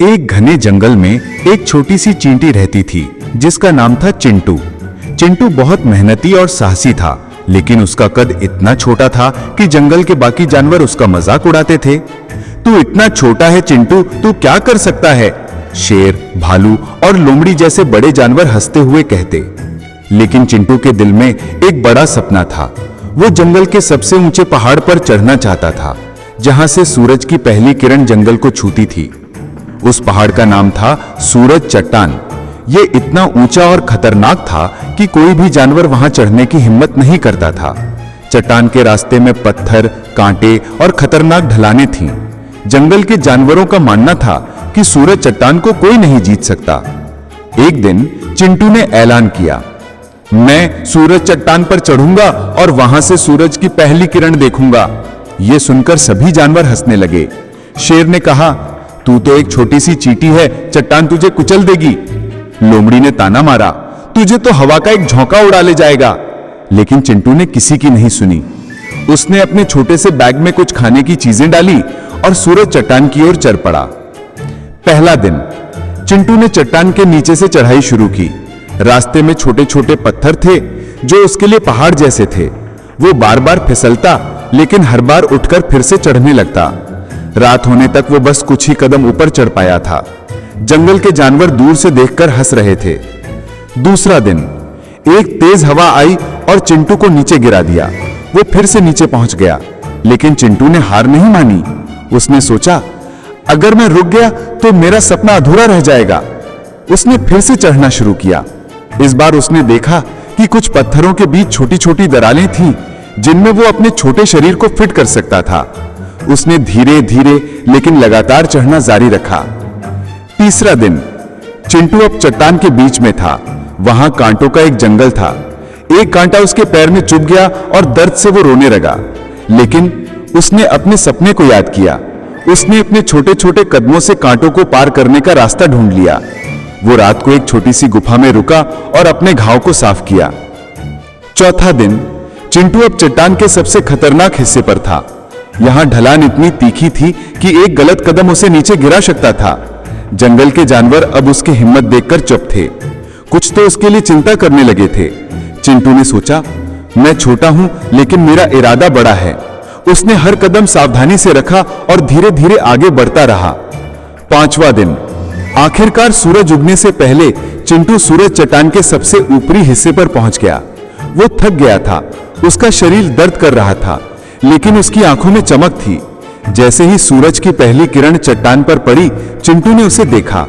एक घने जंगल में एक छोटी सी चींटी रहती थी जिसका नाम था चिंटू। चिंटू बहुत मेहनती और साहसी था, लेकिन उसका कद इतना छोटा था कि जंगल के बाकी जानवर उसका मजाक उड़ाते थे। तू इतना छोटा है चिंटू, तू क्या कर सकता है? शेर, भालू और लोमड़ी जैसे बड़े जानवर हंसते हुए कहते। लेकिन चिंटू के दिल में एक बड़ा सपना था। वो जंगल के सबसे ऊंचे पहाड़ पर चढ़ना चाहता था, जहां से सूरज की पहली किरण जंगल को छूती थी। उस पहाड़ का नाम था सूरज चट्टान। ये इतना ऊंचा और खतरनाक था कि कोई भी जानवर वहां चढ़ने की हिम्मत नहीं करता था। चट्टान के रास्ते में पत्थर, कांटे और खतरनाक ढलानें थीं। जंगल के जानवरों का मानना था कि सूरज चट्टान को कोई नहीं जीत सकता। एक दिन चिंटू ने ऐलान किया, मैं सूरज चट्टान पर चढ़ूंगा और वहां से सूरज की पहली किरण देखूंगा। यह सुनकर सभी जानवर हंसने लगे। शेर ने कहा, तू तो एक छोटी सी चींटी है, चट्टान तुझे कुचल देगी। लोमड़ी ने ताना मारा, तुझे तो हवा का एक झोंका उड़ा ले जाएगा। लेकिन चिंटू ने किसी की नहीं सुनी। उसने अपने छोटे से बैग में कुछ खाने की चीजें डाली और सूरज चट्टान की ओर चल पड़ा। पहला दिन चिंटू ने चट्टान के नीचे से चढ़ाई शुरू की। रास्ते में छोटे छोटे पत्थर थे जो उसके लिए पहाड़ जैसे थे। वो बार बार फिसलता, लेकिन हर बार उठकर फिर से चढ़ने लगता। रात होने तक वो बस कुछ ही कदम ऊपर चढ़ पाया था। जंगल के जानवर दूर से देखकर हंस रहे थे। दूसरा दिन एक तेज हवा आई और चिंटू को नीचे गिरा दिया। वो फिर से नीचे पहुंच गया, लेकिन चिंटू ने हार नहीं मानी। उसने सोचा, अगर मैं रुक गया तो मेरा सपना अधूरा रह जाएगा। उसने फिर से चढ़ना शुरू किया। इस बार उसने देखा कि कुछ पत्थरों के बीच छोटी छोटी दरारें थीं, जिनमें वो अपने छोटे शरीर को फिट कर सकता था। उसने धीरे धीरे लेकिन लगातार चढ़ना जारी रखा। तीसरा दिन चिंटू अब चट्टान के बीच में था। वहां कांटों का एक जंगल था। एक कांटा उसके पैर में चुभ गया और दर्द से वो रोने लगा। लेकिन उसने अपने सपने को याद किया। उसने अपने छोटे छोटे कदमों से कांटों को पार करने का रास्ता ढूंढ लिया। वो रात को एक छोटी सी गुफा में रुका और अपने घाव को साफ किया। चौथा दिन चिंटू अब चट्टान के सबसे खतरनाक हिस्से पर था। यहां ढलान इतनी तीखी थी कि एक गलत कदम उसे नीचे गिरा सकता था। जंगल के जानवर अब उसकी हिम्मत देखकर चुप थे। कुछ तो उसके लिए चिंता करने लगे थे। चिंटू ने सोचा, मैं छोटा हूं लेकिन मेरा इरादा बड़ा है। उसने हर कदम सावधानी से रखा और धीरे धीरे आगे बढ़ता रहा। पांचवा दिन आखिरकार सूरज उगने से पहले चिंटू सूरज चट्टान के सबसे ऊपरी हिस्से पर पहुंच गया। वो थक गया था। उसका शरीर दर्द कर रहा था, लेकिन उसकी आंखों में चमक थी। जैसे ही सूरज की पहली किरण चट्टान पर पड़ी, चिंटू ने उसे देखा।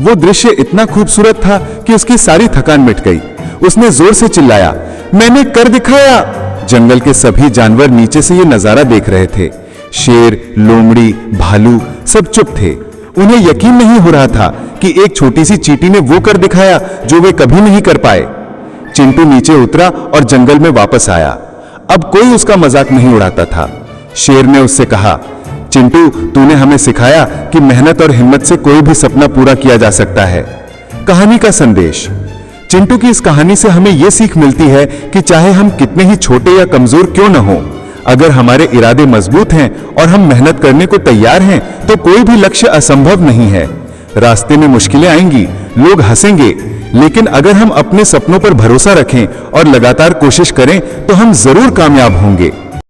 वो दृश्य इतना खूबसूरत था कि उसकी सारी थकान मिट गई। उसने जोर से चिल्लाया, मैंने कर दिखाया। जंगल के सभी जानवर नीचे से ये नजारा देख रहे थे। शेर, लोमड़ी, भालू सब चुप थे। उन्हें यकीन नहीं हो रहा था कि एक छोटी सी चींटी ने वो कर दिखाया जो वे कभी नहीं कर पाए। चिंटू नीचे उतरा और जंगल में वापस आया। अब कोई उसका मजाक नहीं उड़ाता था। शेर ने उससे कहा, चिंटू, तूने हमें सिखाया कि मेहनत और हिम्मत से कोई भी सपना पूरा किया जा सकता है। कहानी का संदेश। चिंटू की इस कहानी से हमें यह सीख मिलती है कि चाहे हम कितने ही छोटे या कमजोर क्यों न हो, अगर हमारे इरादे मजबूत हैं और हम मेहनत करने को तैयार हैं, तो कोई भी लक्ष्य असंभव नहीं है। रास्ते में मुश्किलें आएंगी, लोग हंसेंगे, लेकिन अगर हम अपने सपनों पर भरोसा रखें और लगातार कोशिश करें तो हम जरूर कामयाब होंगे।